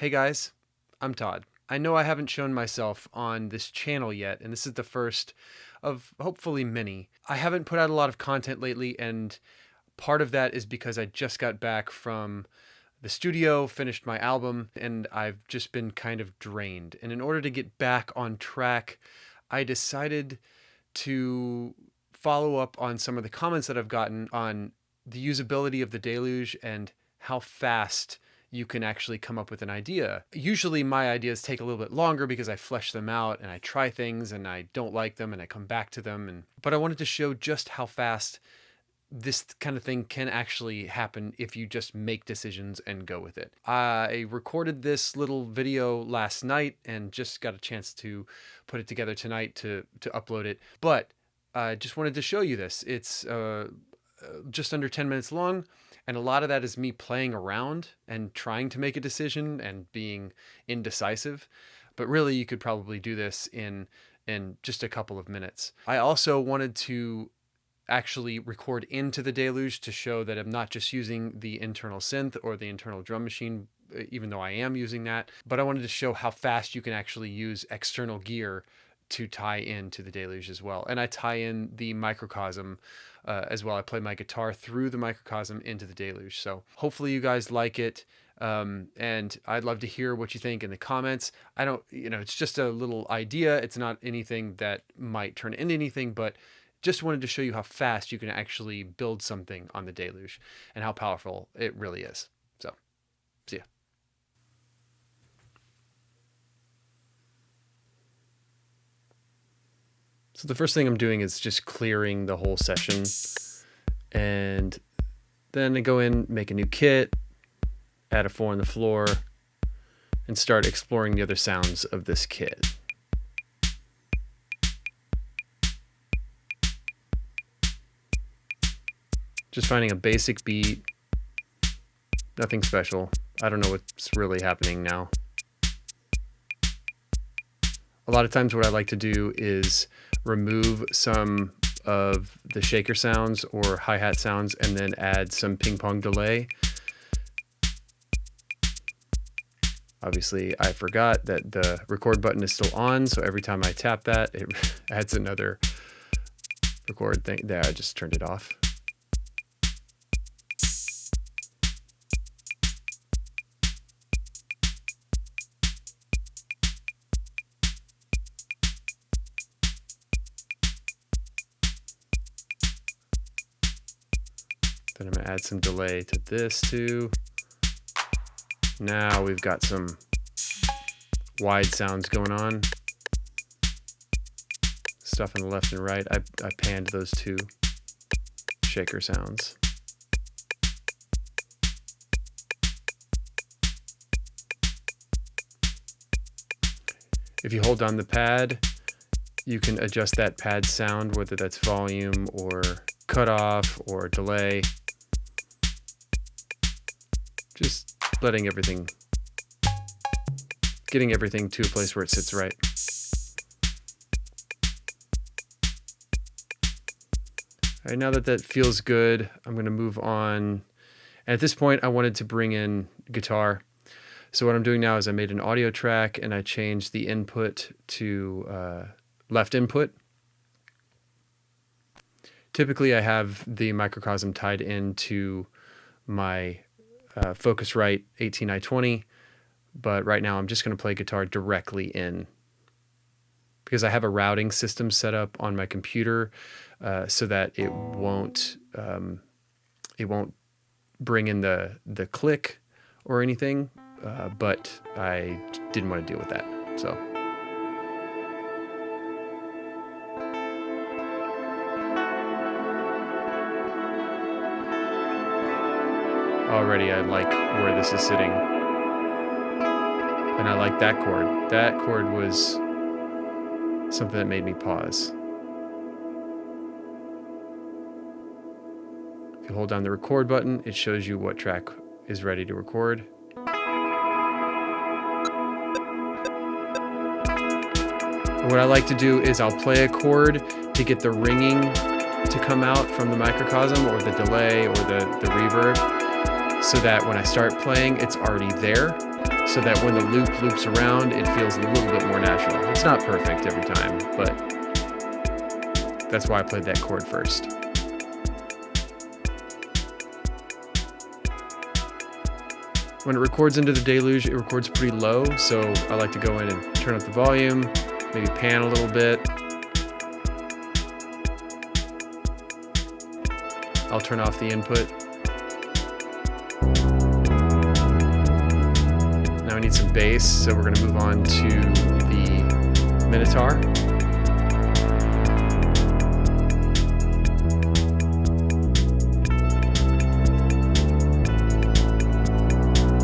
Hey guys, I'm Todd. I know I haven't shown myself on this channel yet, and this is the first of hopefully many. I haven't put out a lot of content lately, and part of that is because I just got back from the studio, finished my album, and I've just been kind of drained. And in order to get back on track, I decided to follow up on some of the comments that I've gotten on the usability of the Deluge and how fast you can actually come up with an idea. Usually my ideas take a little bit longer because I flesh them out and I try things and I don't like them and I come back to them. But I wanted to show just how fast this kind of thing can actually happen if you just make decisions and go with it. I recorded this little video last night and just got a chance to put it together tonight to upload it. But I just wanted to show you this. It's just under 10 minutes long. And a lot of that is me playing around and trying to make a decision and being indecisive. But really, you could probably do this in just a couple of minutes. I also wanted to actually record into the Deluge to show that I'm not just using the internal synth or the internal drum machine, even though I am using that. But I wanted to show how fast you can actually use external gear to tie into the Deluge as well. And I tie in the microcosm as well. I play my guitar through the microcosm into the Deluge. So hopefully you guys like it. And I'd love to hear what you think in the comments. I don't, it's just a little idea. It's not anything that might turn into anything, but just wanted to show you how fast you can actually build something on the Deluge and how powerful it really is. So, see ya. So the first thing I'm doing is just clearing the whole session, and then I go in, make a new kit, add a 4 on the floor, and start exploring the other sounds of this kit. Just finding a basic beat, nothing special. I don't know what's really happening now. A lot of times what I like to do is remove some of the shaker sounds or hi-hat sounds and then add some ping pong delay. Obviously, I forgot that the record button is still on, so every time I tap that, it adds another record thing. There, I just turned it off. Then I'm going to add some delay to this too. Now we've got some wide sounds going on. Stuff on the left and right. I panned those two shaker sounds. If you hold down the pad, you can adjust that pad sound, whether that's volume or cutoff or delay. Just getting everything to a place where it sits right. All right, now that feels good, I'm going to move on. And at this point, I wanted to bring in guitar. So what I'm doing now is I made an audio track and I changed the input to left input. Typically, I have the microcosm tied into my Focusrite 18i20, but right now I'm just going to play guitar directly in because I have a routing system set up on my computer so that it won't bring in the click or anything, but I didn't want to deal with that. So. Already I like where this is sitting. And I like that chord. That chord was something that made me pause. If you hold down the record button, it shows you what track is ready to record. And what I like to do is I'll play a chord to get the ringing to come out from the microcosm or the delay or the reverb. so that when I start playing, it's already there, so that when the loop loops around, it feels a little bit more natural. It's not perfect every time, but that's why I played that chord first. When it records into the Deluge, it records pretty low, so I like to go in and turn up the volume, maybe pan a little bit. I'll turn off the input. Now I need some bass, so we're going to move on to the Minotaur.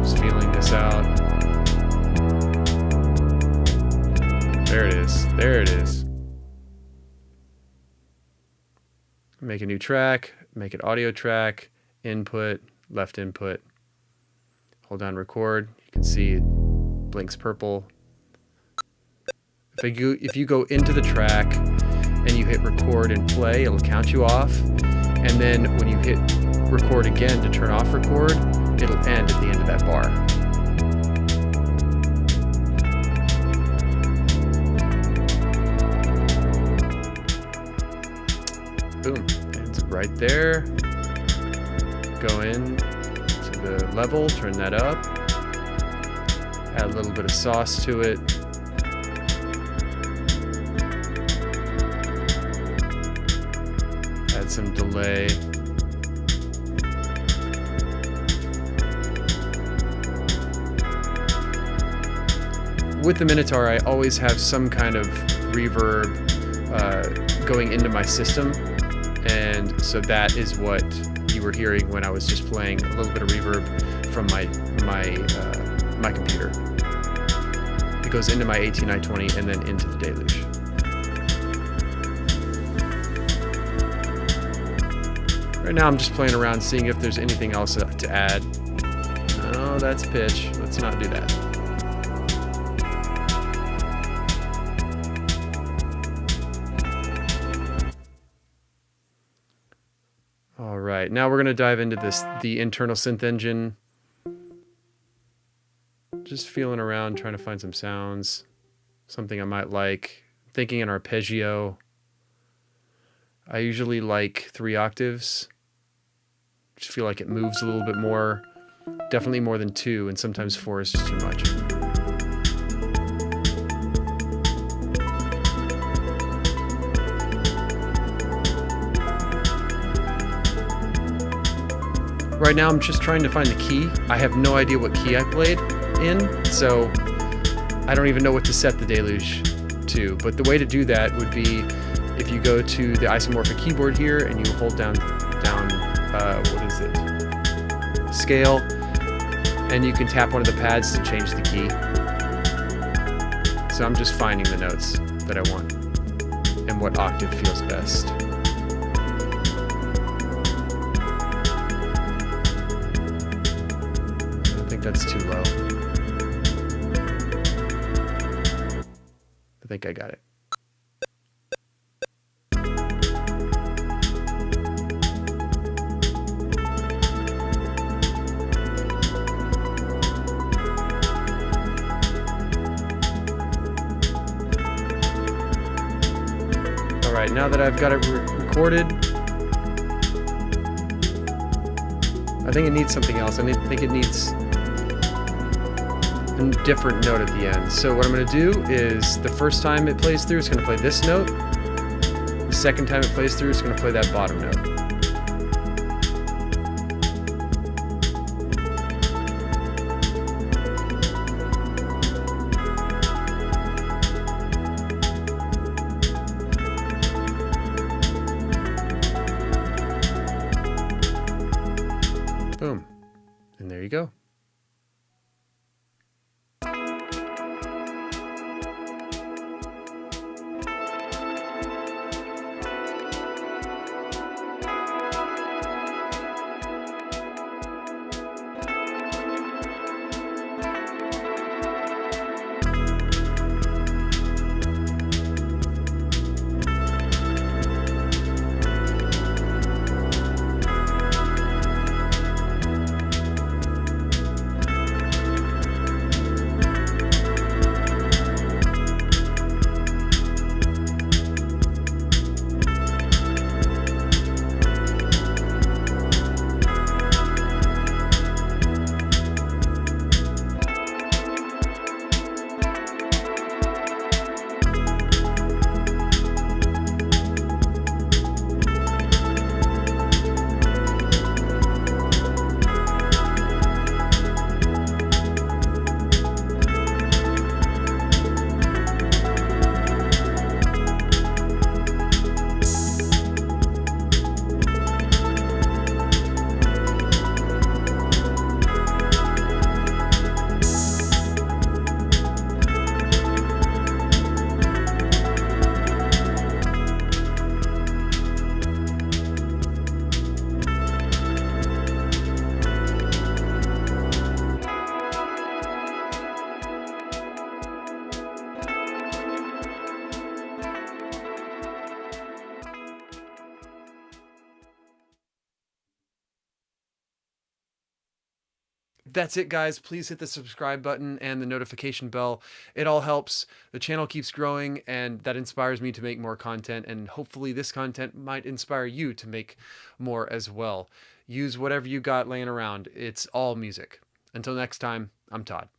Just feeling this out. There it is. There it is. Make a new track, make it audio track, input, left input. Hold down record. You can see it blinks purple. If you go into the track and you hit record and play, it'll count you off. And then when you hit record again to turn off record, it'll end at the end of that bar. Boom, it's right there. Go in to the level, turn that up. Add a little bit of sauce to it. Add some delay. With the Minotaur, I always have some kind of reverb going into my system. And so that is what you were hearing when I was just playing a little bit of reverb from my computer. It goes into my AT920 and then into the Deluge. Right now I'm just playing around, seeing if there's anything else to add. No, that's pitch. Let's not do that. All right, now we're going to dive into the internal synth engine. Just feeling around, trying to find some sounds, something I might like. Thinking an arpeggio. I usually like 3 octaves. Just feel like it moves a little bit more. Definitely more than 2, and sometimes 4 is just too much. Right now I'm just trying to find the key. I have no idea what key I played in, so I don't even know what to set the Deluge to. But the way to do that would be if you go to the isomorphic keyboard here and you hold down what is it? Scale, and you can tap one of the pads to change the key. So I'm just finding the notes that I want and what octave feels best. That's too low. I think I got it. All right, now that I've got it recorded, I think it needs something else. I think it needs a different note at the end. So what I'm going to do is the first time it plays through, it's going to play this note. The second time it plays through, it's going to play that bottom note. Boom. And there you go. That's it, guys. Please hit the subscribe button and the notification bell. It all helps. The channel keeps growing, and that inspires me to make more content, and hopefully this content might inspire you to make more as well. Use whatever you got laying around. It's all music. Until next time, I'm Todd.